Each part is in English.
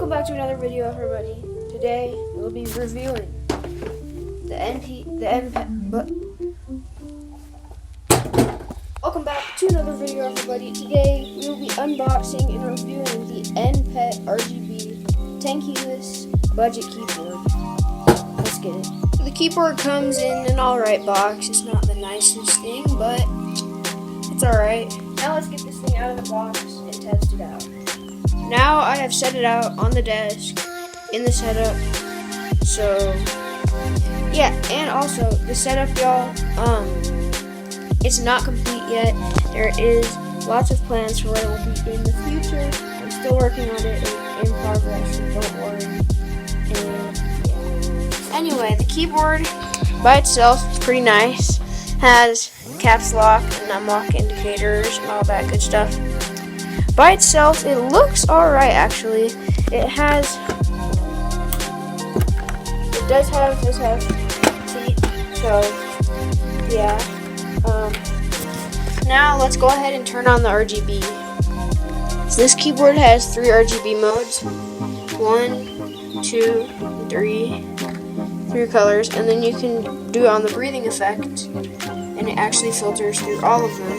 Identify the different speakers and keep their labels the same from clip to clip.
Speaker 1: Welcome back to another video, everybody. Today we'll be reviewing Welcome back to another video, everybody. Today we will be unboxing and reviewing the NPET RGB 10 keyless budget keyboard. Let's get it. The keyboard comes in an alright box. It's not the nicest thing, but it's alright. Now let's get this thing out of the box and test it out. Now I have set it out on the desk in the setup. So yeah, and also the setup, y'all, it's not complete yet. There is lots of plans for what it will be in the future. I'm still working on it, in progress, so don't worry. And yeah. Anyway, the keyboard by itself is pretty nice. Has caps lock and unlock indicators and all that good stuff. By itself, it looks alright actually. It does have seat, so yeah. Now let's go ahead and turn on the RGB. So this keyboard has 3 RGB modes. 1, 2, 3 colors, and then you can do it on the breathing effect, and it actually filters through all of them.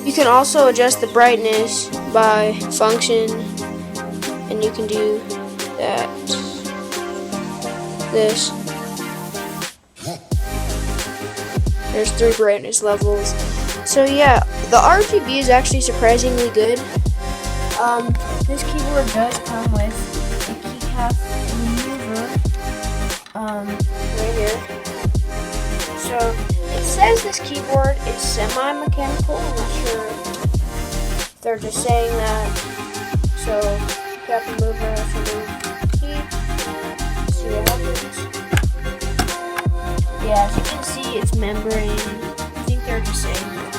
Speaker 1: You can also adjust the brightness by function, and you can do that. There's 3 brightness levels. So yeah, the RGB is actually surprisingly good. This keyboard does come with a keycap maneuver, right here. So it says this keyboard is semi-mechanical. I'm not sure if they're just saying that. So keycap maneuver for the key. Let's see what happens. Yeah, as you can see, it's membrane. I think they're just saying that.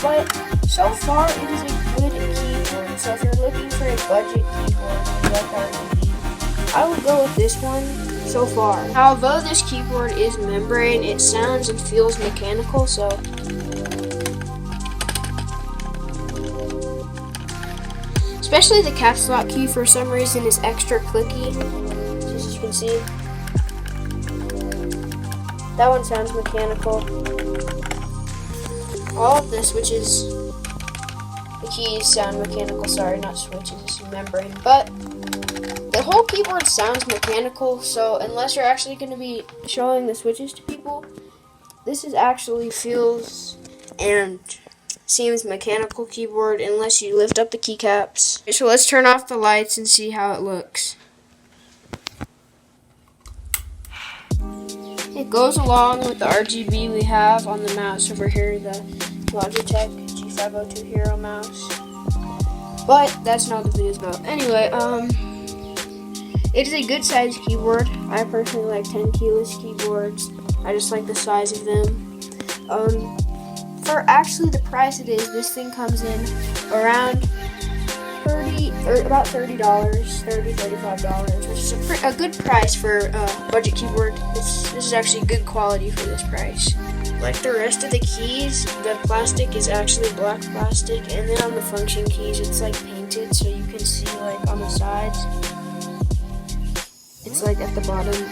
Speaker 1: But so far, it is a good keyboard. So if you're looking for a budget keyboard, you like RGB, I would go with this one so far. Although this keyboard is membrane, it sounds and feels mechanical, so especially the caps lock key for some reason is extra clicky, just as you can see. That one sounds mechanical. All of the switches, the keys sound mechanical. Sorry, not switches, it's membrane. But the whole keyboard sounds mechanical, so unless you're actually going to be showing the switches to people, this is actually feels and seems mechanical keyboard unless you lift up the keycaps. So let's turn off the lights and see how it looks. It goes along with the RGB we have on the mouse over here, the Logitech G502 Hero mouse. But that's not what the video is about. Anyway, it is a good sized keyboard. I personally like 10 keyless keyboards. I just like the size of them. For actually the price it is, this thing comes in around about $30, $35, which is a good price for a budget keyboard. This is actually good quality for this price. Like the rest of the keys, the plastic is actually black plastic, and then on the function keys, it's like painted, so you can see like on the sides, it's like at the bottom,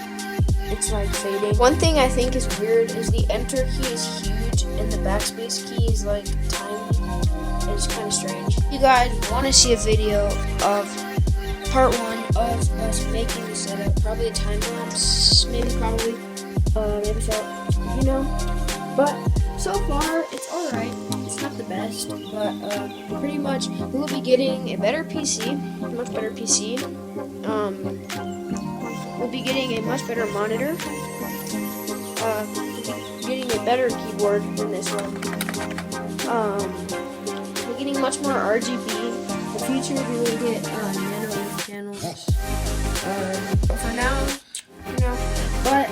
Speaker 1: it's like fading. One thing I think is weird is the enter key is huge, and the backspace key is like tiny. It's kind of strange. If you guys want to see a video of part 1 of us making the setup, probably a time lapse, maybe so, you know. But so far, it's alright. It's not the best, but pretty much we'll be getting a better PC, a much better PC. We'll be getting a much better monitor. We'll be getting a better keyboard than this one. Getting much more RGB. In the future, we will get nano channels. But for now, you know. But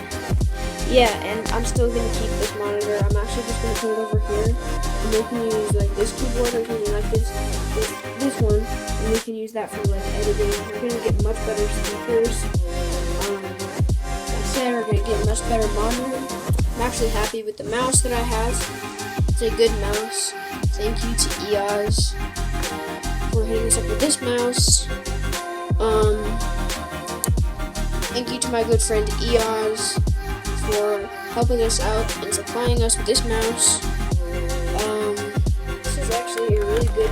Speaker 1: yeah, and I'm still gonna keep this monitor. I'm actually just gonna put it over here, and we can use like this keyboard or something like this one, and we can use that for like editing. We're gonna get much better speakers. Like I said, we're gonna get a much better monitor. I'm actually happy with the mouse that I have. It's a good mouse. Thank you to EOS we're hitting this up with this mouse. Thank you to my good friend EOS for helping us out and supplying us with this mouse. This is actually a really good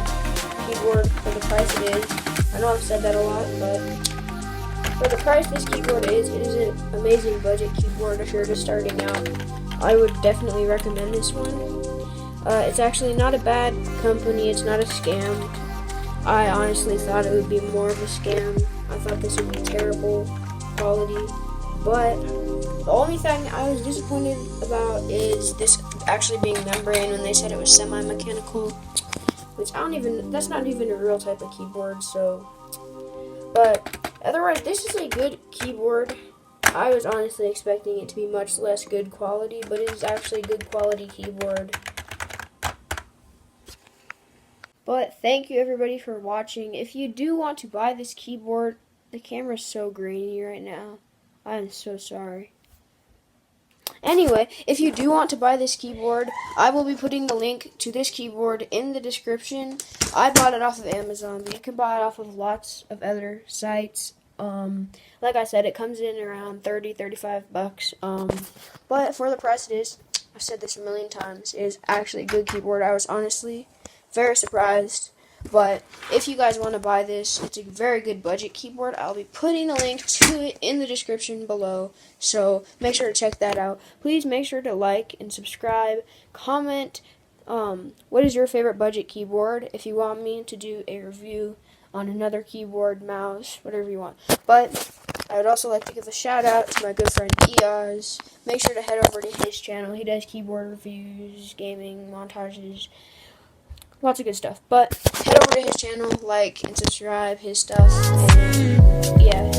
Speaker 1: keyboard for the price it is. I know I've said that a lot, but for the price this keyboard is, it is an amazing budget keyboard if you're just starting out. I would definitely recommend this one. It's actually not a bad company, it's not a scam. I honestly thought it would be more of a scam. I thought this would be terrible quality, but the only thing I was disappointed about is this actually being membrane when they said it was semi-mechanical, which that's not even a real type of keyboard, so. But otherwise, this is a good keyboard. I was honestly expecting it to be much less good quality, but it is actually a good quality keyboard. But thank you everybody for watching. If you do want to buy this keyboard, the camera's so grainy right now. I'm so sorry. Anyway, if you do want to buy this keyboard, I will be putting the link to this keyboard in the description. I bought it off of Amazon, but you can buy it off of lots of other sites. Like I said, it comes in around $30-35. But for the price it is, I've said this a million times, it is actually a good keyboard. I was honestly very surprised. But if you guys want to buy this, it's a very good budget keyboard. I'll be putting a link to it in the description below, so make sure to check that out. Please make sure to like and subscribe. Comment what is your favorite budget keyboard if you want me to do a review on another keyboard, mouse, whatever you want. But I would also like to give a shout out to my good friend EOS. Make sure to head over to his channel. He does keyboard reviews, gaming, montages, lots of good stuff. But head over to his channel, like and subscribe his stuff, and yeah.